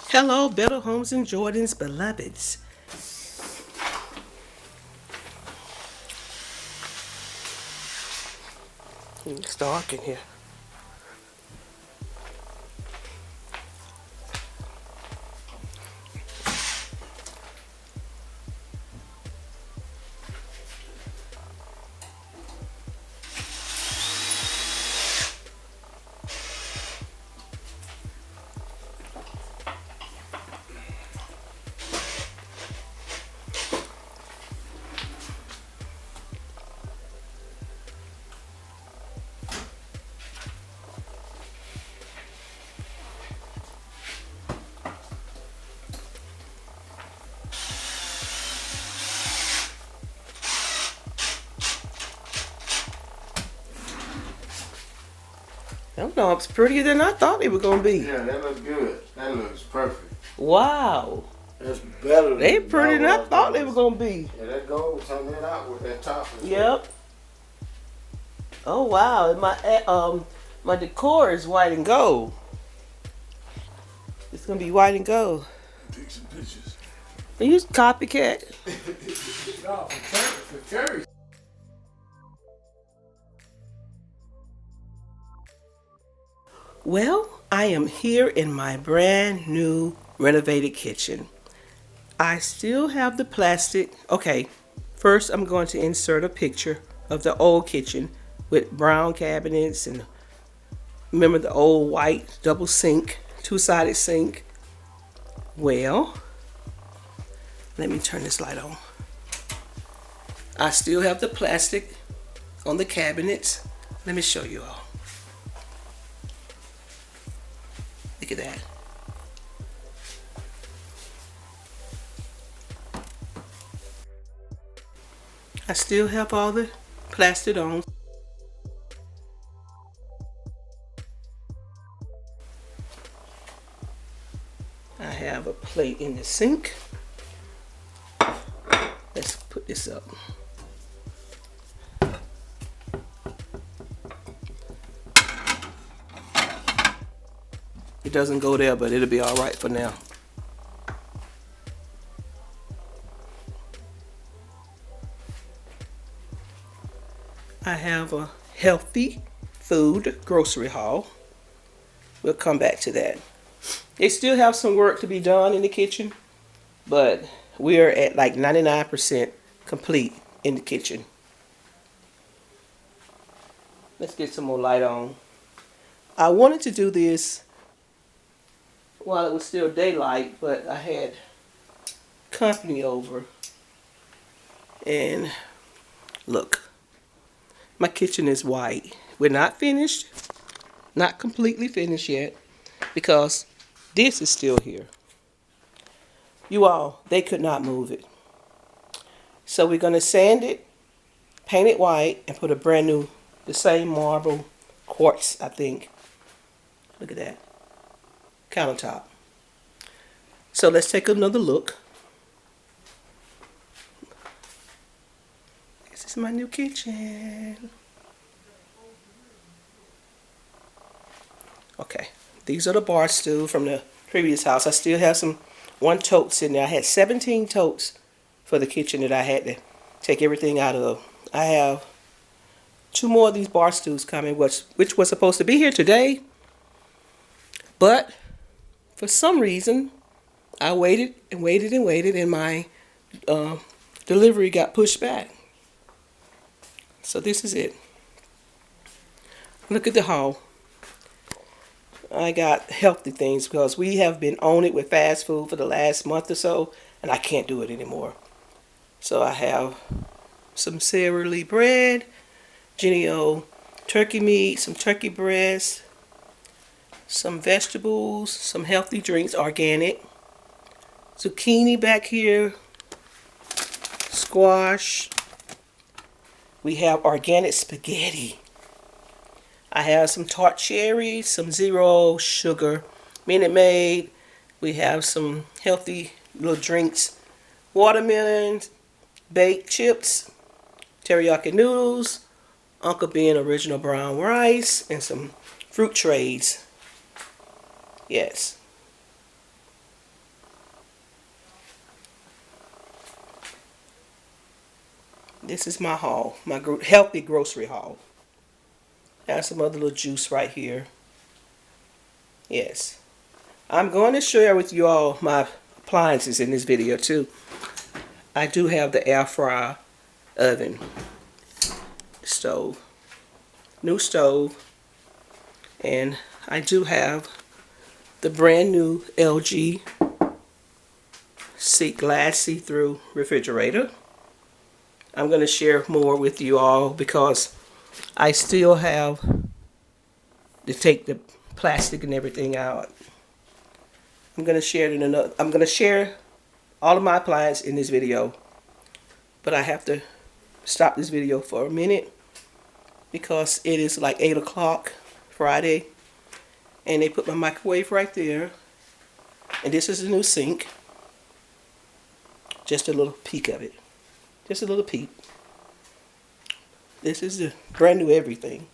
Hello, Better Homes and Jordan's beloveds. It's dark in here. I don't know, it's prettier than I thought it was gonna be. Yeah, that looks good. That looks perfect. Wow. That's better than They prettier than I thought they were gonna be. Yeah, that gold turn it out with that top. Yep. Oh wow, my decor is white and gold. It's gonna be white and gold. Take some pictures. Are you copycat? No, for church. Well, I am here in my brand new renovated kitchen. I still have the plastic. Okay, first I'm going to insert a picture of the old kitchen with brown cabinets and remember the old white double sink, two-sided sink. Well, let me turn this light on. I still have the plastic on the cabinets. Let me show you all. Look at that. I still have all the plastic on. I have a plate in the sink. Let's put this up. It doesn't go there, but it'll be all right for now. I have a healthy food grocery haul. We'll come back to that. They still have some work to be done in the kitchen, but we're at like 99% complete in the kitchen. Let's get some more light on. I wanted to do this while it was still daylight, but I had company over. And look, my kitchen is white. We're not finished, not completely finished yet, because this is still here. You all, they could not move it. So we're gonna sand it, paint it white, and put a brand new, the same marble quartz, I think. Look at that. Countertop. So let's take another look. This is my new kitchen. Okay, these are the bar stools from the previous house. I still have one tote sitting there. I had 17 totes for the kitchen that I had to take everything out of. I have 2 more of these bar stools coming, which was supposed to be here today. But for some reason, I waited and waited and waited, and my delivery got pushed back. So this is it. Look at the haul. I got healthy things because we have been on it with fast food for the last month or so, and I can't do it anymore. So I have some Sara Lee bread, Jenny-O turkey meat, some turkey breast, some vegetables, some healthy drinks, organic, zucchini back here, squash. We have organic spaghetti. I have some tart cherry, some zero sugar Minute Maid. We have some healthy little drinks, watermelon, baked chips, teriyaki noodles, Uncle Ben original brown rice, and some fruit trays. Yes. This is my haul, my healthy grocery haul. I have some other little juice right here. Yes. I'm going to share with you all my appliances in this video too. I do have the air fryer, oven, stove, new stove, and I do have the brand new LG glass see-through refrigerator. I'm going to share more with you all because I still have to take the plastic and everything out. I'm going to share all of my appliances in this video, but I have to stop this video for a minute because it is like 8 o'clock Friday, and they put my microwave right there, and this is the new sink. Just a little peek of it. Just a little peek. This is the brand new everything.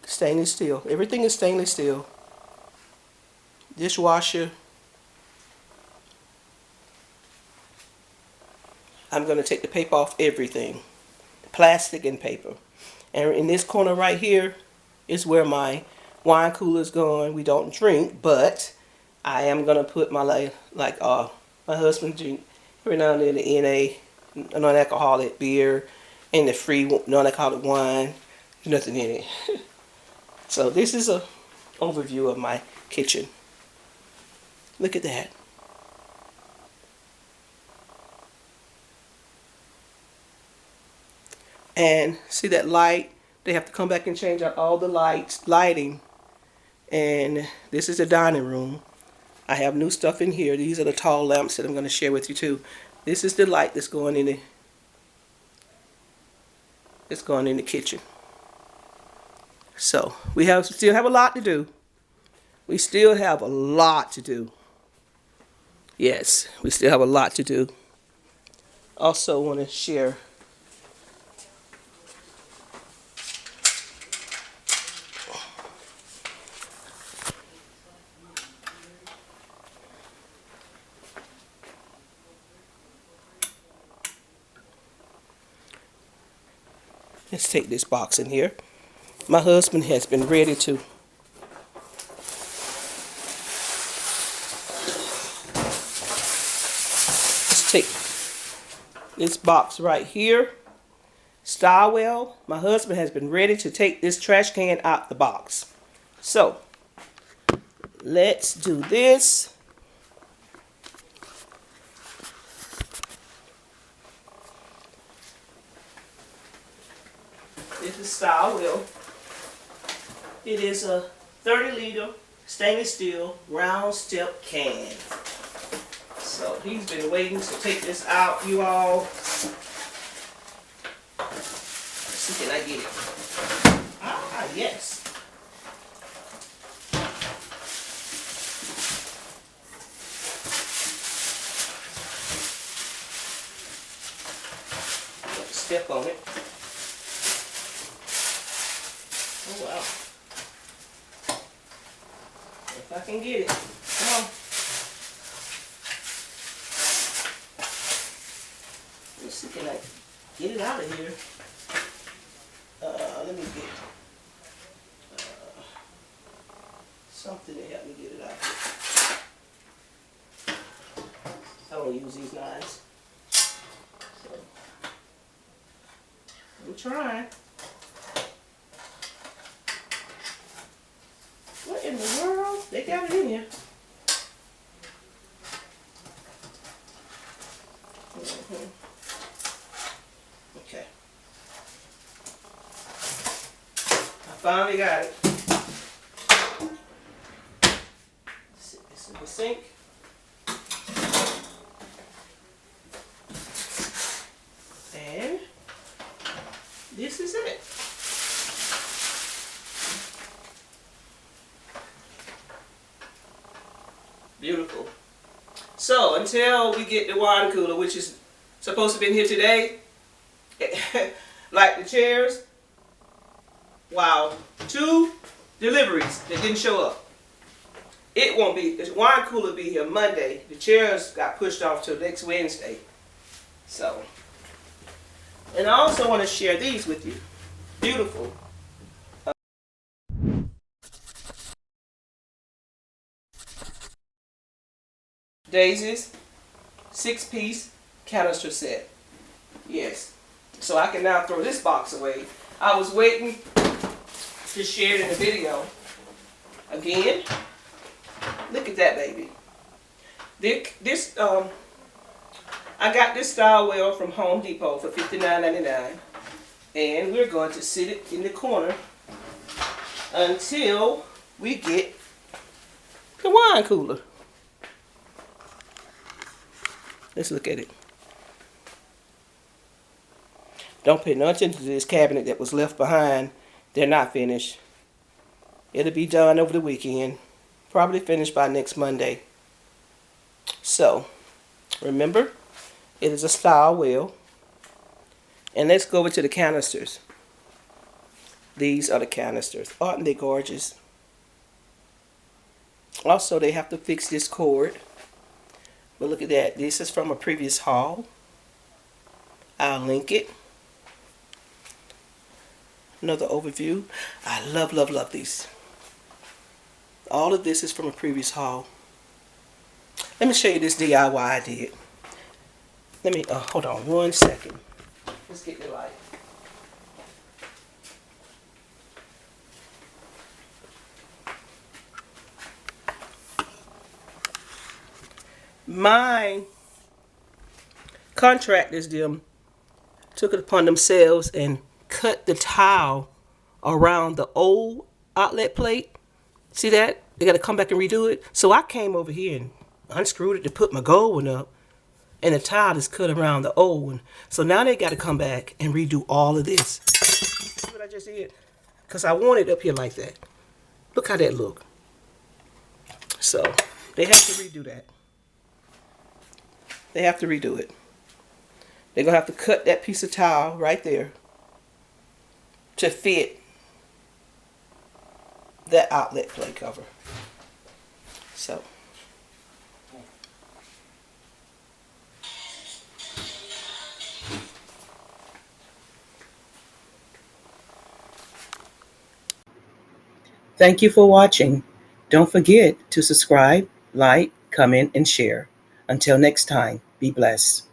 Stainless steel. Everything is stainless steel. Dishwasher. I'm going to take the paper off everything. Plastic and paper. And in this corner right here is where my wine cooler is going. We don't drink, but I am going to put my my husband drink every now and then the NA, non-alcoholic beer, and the free non-alcoholic wine. There's nothing in it. So this is a overview of my kitchen. Look at that. And see that light? They have to come back and change out all the lighting. And this is the dining room. I have new stuff in here. These are the tall lamps that I'm going to share with you too. This is the light that's going in the kitchen. So we still have a lot to do. We still have a lot to do. Yes, we still have a lot to do. Also want to share let's take this box in here. My husband has been ready to let's take this box right here. Stylewell. My husband has been ready to take this trash can out the box. So let's do this. This is Stylewell. It is a 30-liter stainless steel round step can. So he's been waiting to take this out, you all. Let's see, can I get it? Ah, yes. Step on it. Oh, wow. If I can get it. Come on. Let's see, can I get it out of here? Let me get something to help me get it out of here. I don't use these knives. So, I'm trying. What in the world? They got it in here. Okay. I finally got it. This is the sink. And this is it. So until we get the wine cooler, which is supposed to be in here today, like the chairs, wow, 2 deliveries that didn't show up. It won't be, the wine cooler will be here Monday. The chairs got pushed off till next Wednesday. So, and I also want to share these with you. Beautiful. Daisies, 6-piece canister set. Yes. So I can now throw this box away. I was waiting to share it in the video. Again, look at that baby. This I got this style well from Home Depot for $59.99, and we're going to sit it in the corner until we get the wine cooler. Let's look at it. Don't pay no attention to this cabinet that was left behind. They're not finished. It'll be done over the weekend. Probably finished by next Monday. So, remember, it is a style wheel. And let's go over to the canisters. These are the canisters. Aren't they gorgeous? Also, they have to fix this cord. But look at that. This is from a previous haul. I'll link it. Another overview. I love, love, love these. All of this is from a previous haul. Let me show you this DIY I did. Let me, hold on 1 second. Let's get the light. My contractors, them, took it upon themselves and cut the tile around the old outlet plate. See that? They got to come back and redo it. So I came over here and unscrewed it to put my gold one up, and the tile is cut around the old one. So now they got to come back and redo all of this. See what I just did? Because I want it up here like that. Look how that look. So they have to redo that. They have to redo it. They're going to have to cut that piece of tile right there to fit that outlet plate cover. So. Thank you for watching. Don't forget to subscribe, like, comment, and share. Until next time, be blessed.